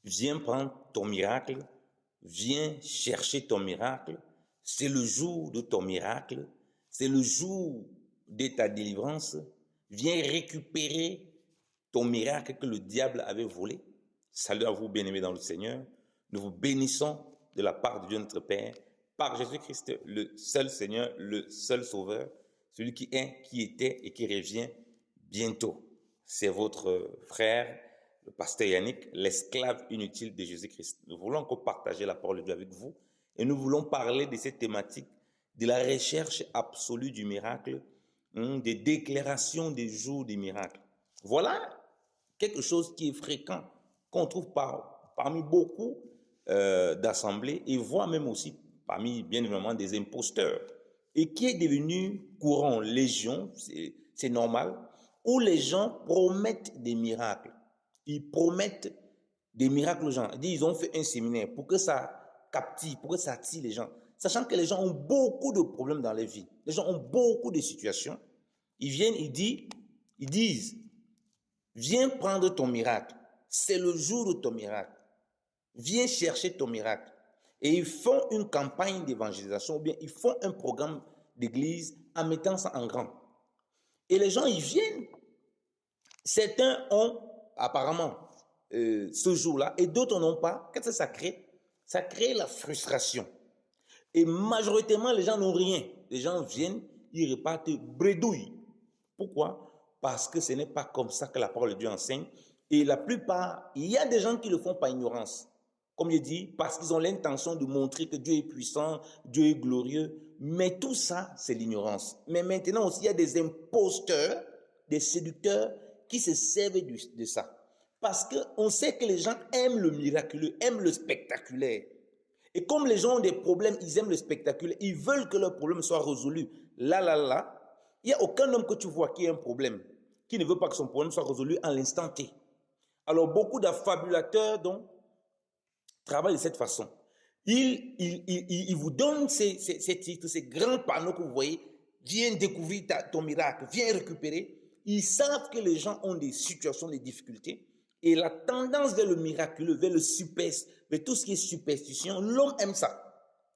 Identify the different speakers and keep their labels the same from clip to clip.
Speaker 1: Viens prendre ton miracle, viens chercher ton miracle. C'est le jour de ton miracle, c'est le jour de ta délivrance. Viens récupérer ton miracle que le diable avait volé. Salut à vous, bien-aimés dans le Seigneur. Nous vous bénissons de la part de Dieu notre Père, par Jésus-Christ, le seul Seigneur, le seul Sauveur, celui qui est, qui était et qui revient bientôt. C'est votre frère, le pasteur Yannick, l'esclave inutile de Jésus-Christ. Nous voulons encore partager la parole de Dieu avec vous et nous voulons parler de cette thématique de la recherche absolue du miracle, des déclarations des jours des miracles. Voilà quelque chose qui est fréquent, qu'on trouve parmi beaucoup d'assemblées et voire même aussi parmi, bien évidemment, des imposteurs, et qui est devenu courant, légion, c'est normal, où les gens promettent des miracles. Ils promettent des miracles aux gens. Ils ont fait un séminaire pour que ça captive, pour que ça attire les gens. Sachant que les gens ont beaucoup de problèmes dans leur vie. Les gens ont beaucoup de situations. Ils viennent, ils disent, viens prendre ton miracle. C'est le jour de ton miracle. Viens chercher ton miracle. Et ils font une campagne d'évangélisation ou bien ils font un programme d'église en mettant ça en grand. Et les gens, ils viennent. Certains ont apparemment ce jour-là et d'autres n'ont pas. Qu'est-ce que ça crée? Ça crée la frustration. Et majoritairement, les gens n'ont rien. Les gens viennent, ils repartent bredouilles. Pourquoi? Parce que ce n'est pas comme ça que la parole de Dieu enseigne. Et la plupart, il y a des gens qui le font par ignorance. Comme je dis, parce qu'ils ont l'intention de montrer que Dieu est puissant, Dieu est glorieux. Mais tout ça, c'est l'ignorance. Mais maintenant aussi, il y a des imposteurs, des séducteurs qui se servent de ça. Parce qu'on sait que les gens aiment le miraculeux, aiment le spectaculaire. Et comme les gens ont des problèmes, ils aiment le spectaculaire, ils veulent que leurs problèmes soient résolus. Là, il n'y a aucun homme que tu vois qui a un problème, qui ne veut pas que son problème soit résolu à l'instant T. Alors beaucoup d'affabulateurs donc travaillent de cette façon. Ils vous donnent ces titres, ces grands panneaux que vous voyez, viens découvrir ton miracle, viens récupérer. Ils savent que les gens ont des situations, des difficultés. Et la tendance vers le miraculeux, vers vers tout ce qui est superstition, l'homme aime ça.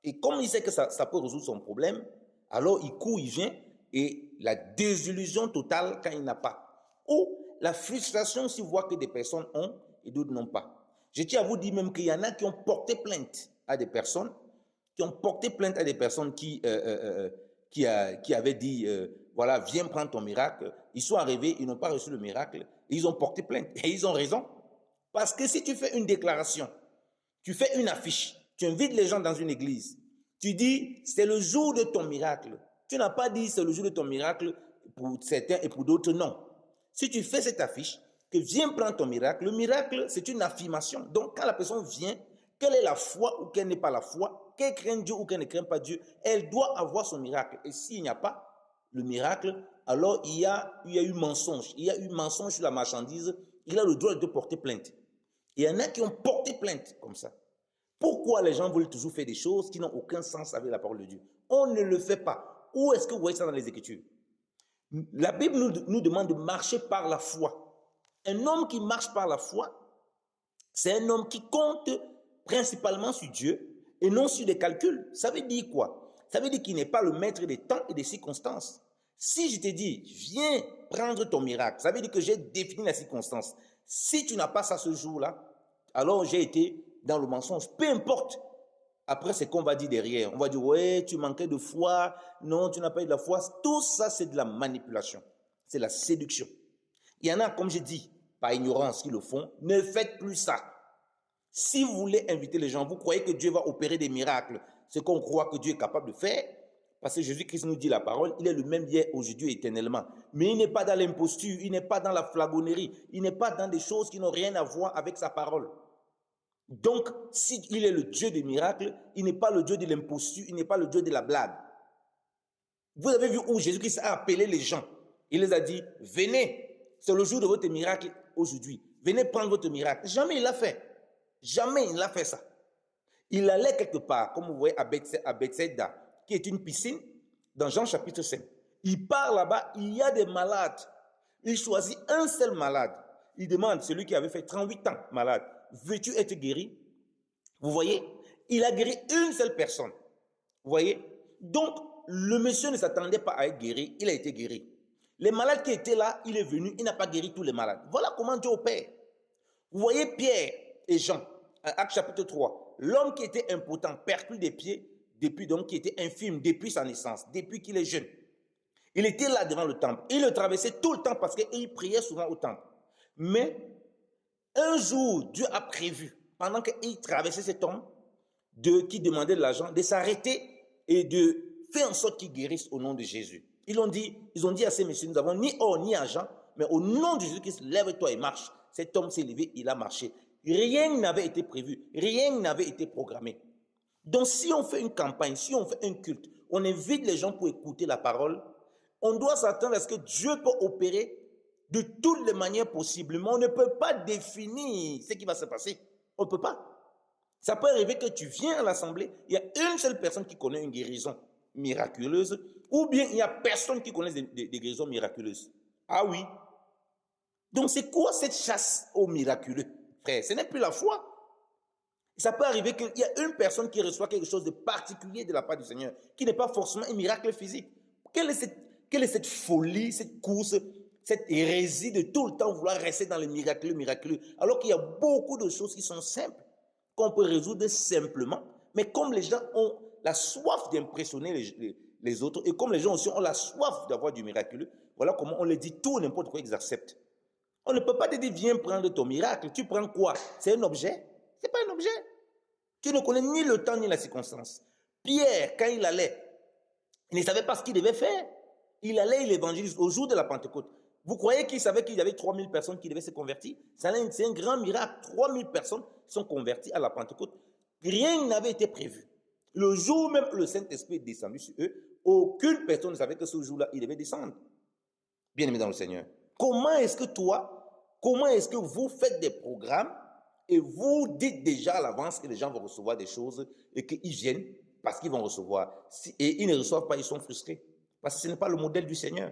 Speaker 1: Et comme il sait que ça peut résoudre son problème, alors il court, il vient, et la désillusion totale quand il n'a pas. Ou la frustration s'il voit que des personnes ont et d'autres n'ont pas. Je tiens à vous dire même qu'il y en a qui ont porté plainte à des personnes, qui avaient dit, voilà, viens prendre ton miracle. Ils sont arrivés, ils n'ont pas reçu le miracle, et ils ont porté plainte. Et ils ont raison. Parce que si tu fais une déclaration, tu fais une affiche, tu invites les gens dans une église, tu dis, c'est le jour de ton miracle. Tu n'as pas dit, c'est le jour de ton miracle pour certains et pour d'autres, non. Si tu fais cette affiche, que viens prendre ton miracle, le miracle, c'est une affirmation. Donc, quand la personne vient, quelle est la foi ou quelle n'est pas la foi, qu'elle craint Dieu ou qu'elle ne craint pas Dieu, elle doit avoir son miracle. Et s'il n'y a pas le miracle, alors il y a eu mensonge. Il y a eu mensonge sur la marchandise. Il a le droit de porter plainte. Il y en a qui ont porté plainte comme ça. Pourquoi les gens veulent toujours faire des choses qui n'ont aucun sens avec la parole de Dieu? On ne le fait pas. Où est-ce que vous voyez ça dans les Écritures? La Bible nous demande de marcher par la foi. Un homme qui marche par la foi, c'est un homme qui compte principalement sur Dieu et non sur des calculs. Ça veut dire quoi? Ça veut dire qu'il n'est pas le maître des temps et des circonstances. Si je te dis, viens prendre ton miracle, ça veut dire que j'ai défini la circonstance. Si tu n'as pas ça ce jour-là, alors j'ai été dans le mensonge. Peu importe. Après, c'est qu'on va dire derrière. On va dire, ouais, tu manquais de foi. Non, tu n'as pas eu de la foi. Tout ça, c'est de la manipulation. C'est la séduction. Il y en a, comme je dis, par ignorance qui le font. Ne faites plus ça. Si vous voulez inviter les gens, vous croyez que Dieu va opérer des miracles, ce qu'on croit que Dieu est capable de faire, parce que Jésus-Christ nous dit la parole, il est le même hier, aujourd'hui, éternellement. Mais il n'est pas dans l'imposture, il n'est pas dans la flagonnerie, il n'est pas dans des choses qui n'ont rien à voir avec sa parole. Donc, s'il est le Dieu des miracles, il n'est pas le Dieu de l'imposture, il n'est pas le Dieu de la blague. Vous avez vu où Jésus-Christ a appelé les gens. Il les a dit, venez. C'est le jour de votre miracle aujourd'hui. Venez prendre votre miracle. Jamais il l'a fait. Jamais il n'a fait ça. Il allait quelque part, comme vous voyez à Bethsaida, qui est une piscine, dans Jean chapitre 5. Il part là-bas, il y a des malades. Il choisit un seul malade. Il demande, celui qui avait fait 38 ans malade, veux-tu être guéri? Vous voyez? Il a guéri une seule personne. Vous voyez? Donc, le monsieur ne s'attendait pas à être guéri, il a été guéri. Les malades qui étaient là, il est venu, il n'a pas guéri tous les malades. Voilà comment Dieu opère. Vous voyez Pierre et Jean, Actes chapitre 3, l'homme qui était impotent, perclus des pieds, depuis donc qui était infirme depuis sa naissance, depuis qu'il est jeune. Il était là devant le temple. Il le traversait tout le temps parce qu'il priait souvent au temple. Mais un jour, Dieu a prévu, pendant qu'il traversait cet homme qui demandait de l'argent, de s'arrêter et de faire en sorte qu'il guérisse au nom de Jésus. Ils ont dit à ces messieurs, nous n'avons ni or ni argent, mais au nom de Jésus-Christ, lève-toi et marche. Cet homme s'est levé, il a marché. Rien n'avait été prévu, rien n'avait été programmé. Donc si on fait une campagne, si on fait un culte, on invite les gens pour écouter la parole, on doit s'attendre à ce que Dieu peut opérer de toutes les manières possibles. Mais on ne peut pas définir ce qui va se passer. On ne peut pas. Ça peut arriver que tu viens à l'assemblée, il y a une seule personne qui connaît une guérison miraculeuse, ou bien il n'y a personne qui connaît des guérisons miraculeuses. Ah oui. Donc c'est quoi cette chasse au miraculeux, frère? Ce n'est plus la foi. Ça peut arriver qu'il y a une personne qui reçoit quelque chose de particulier de la part du Seigneur, qui n'est pas forcément un miracle physique. Quelle est cette folie, cette course, cette hérésie de tout le temps vouloir rester dans le miraculeux, alors qu'il y a beaucoup de choses qui sont simples, qu'on peut résoudre simplement, mais comme les gens ont la soif d'impressionner les autres, et comme les gens aussi ont la soif d'avoir du miraculeux, voilà comment on les dit tout, n'importe quoi, ils acceptent. On ne peut pas te dire, viens prendre ton miracle. Tu prends quoi? C'est un objet? Ce n'est pas un objet. Tu ne connais ni le temps ni la circonstance. Pierre, quand il allait, il ne savait pas ce qu'il devait faire. Il allait, il évangélise au jour de la Pentecôte. Vous croyez qu'il savait qu'il y avait 3000 personnes qui devaient se convertir? C'est un grand miracle. 3000 personnes sont converties à la Pentecôte. Rien n'avait été prévu. Le jour même où le Saint-Esprit est descendu sur eux, aucune personne ne savait que ce jour-là, il devait descendre. Bien aimé dans le Seigneur. Comment est-ce que vous faites des programmes et vous dites déjà à l'avance que les gens vont recevoir des choses et qu'ils viennent parce qu'ils vont recevoir. Et ils ne reçoivent pas, ils sont frustrés. Parce que ce n'est pas le modèle du Seigneur.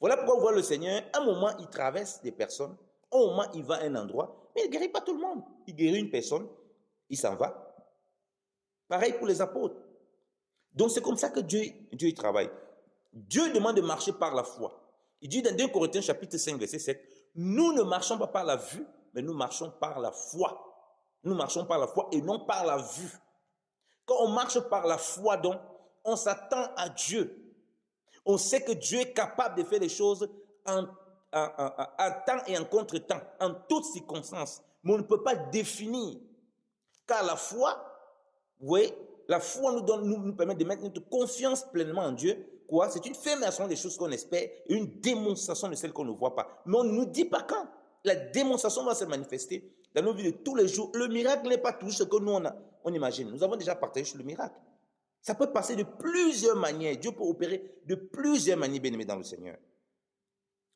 Speaker 1: Voilà pourquoi on voit le Seigneur, à un moment, il traverse des personnes, à un moment, il va à un endroit, mais il ne guérit pas tout le monde. Il guérit une personne, il s'en va. Pareil pour les apôtres. Donc c'est comme ça que Dieu travaille. Dieu demande de marcher par la foi. Il dit dans 2 Corinthiens chapitre 5, verset 7, nous ne marchons pas par la vue, mais nous marchons par la foi. Nous marchons par la foi et non par la vue. Quand on marche par la foi, donc, on s'attend à Dieu. On sait que Dieu est capable de faire les choses en temps et en contre-temps, en toutes circonstances. Mais on ne peut pas définir. Car la foi, vous voyez, la foi nous permet de mettre notre confiance pleinement en Dieu. Quoi? C'est une affirmation des choses qu'on espère et une démonstration de celles qu'on ne voit pas. Mais on ne nous dit pas quand. La démonstration va se manifester dans nos vies de tous les jours. Le miracle n'est pas toujours ce que nous on imagine. Nous avons déjà partagé sur le miracle. Ça peut passer de plusieurs manières. Dieu peut opérer de plusieurs manières, bien aimés dans le Seigneur.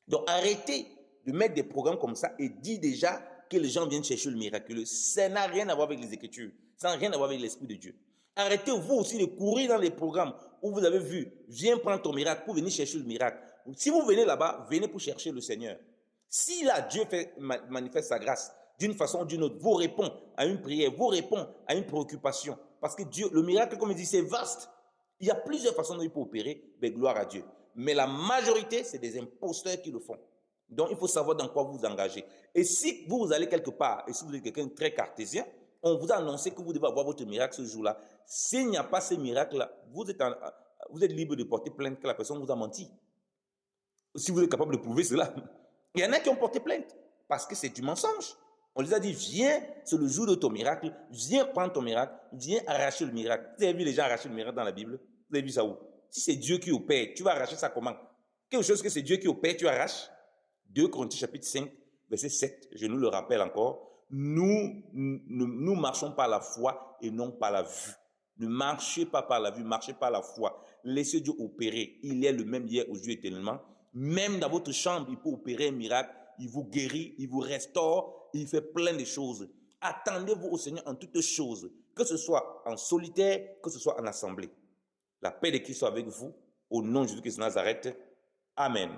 Speaker 1: Donc arrêtez de mettre des programmes comme ça et dire déjà que les gens viennent chercher le miraculeux. Ça n'a rien à voir avec les Écritures. Ça n'a rien à voir avec l'Esprit de Dieu. Arrêtez vous aussi de courir dans les programmes où vous avez vu, viens prendre ton miracle pour venir chercher le miracle. Si vous venez là-bas, venez pour chercher le Seigneur. Si là, Dieu manifeste sa grâce d'une façon ou d'une autre, vous répond à une prière, vous répond à une préoccupation. Parce que Dieu, le miracle, comme il dit, c'est vaste. Il y a plusieurs façons dont il peut opérer, mais gloire à Dieu. Mais la majorité, c'est des imposteurs qui le font. Donc, il faut savoir dans quoi vous vous engagez. Et si vous allez quelque part, et si vous êtes quelqu'un de très cartésien, on vous a annoncé que vous devez avoir votre miracle ce jour-là. S'il n'y a pas ce miracle-là, vous êtes libre de porter plainte que la personne vous a menti. Si vous êtes capable de prouver cela. Il y en a qui ont porté plainte parce que c'est du mensonge. On les a dit, viens, c'est le jour de ton miracle, viens prendre ton miracle, viens arracher le miracle. Vous avez vu les gens arracher le miracle dans la Bible? Vous avez vu ça où? Si c'est Dieu qui opère, tu vas arracher ça comment? Quelque chose que c'est Dieu qui opère, tu arraches. 2 Corinthiens chapitre 5, verset 7, je nous le rappelle encore. Nous marchons par la foi et non par la vue. Ne marchez pas par la vue, marchez par la foi. Laissez Dieu opérer. Il est le même hier, aujourd'hui, éternellement. Même dans votre chambre, il peut opérer un miracle. Il vous guérit, il vous restaure, il fait plein de choses. Attendez-vous au Seigneur en toutes choses, que ce soit en solitaire, que ce soit en assemblée. La paix de Christ soit avec vous, au nom de Jésus-Christ de Nazareth. Amen.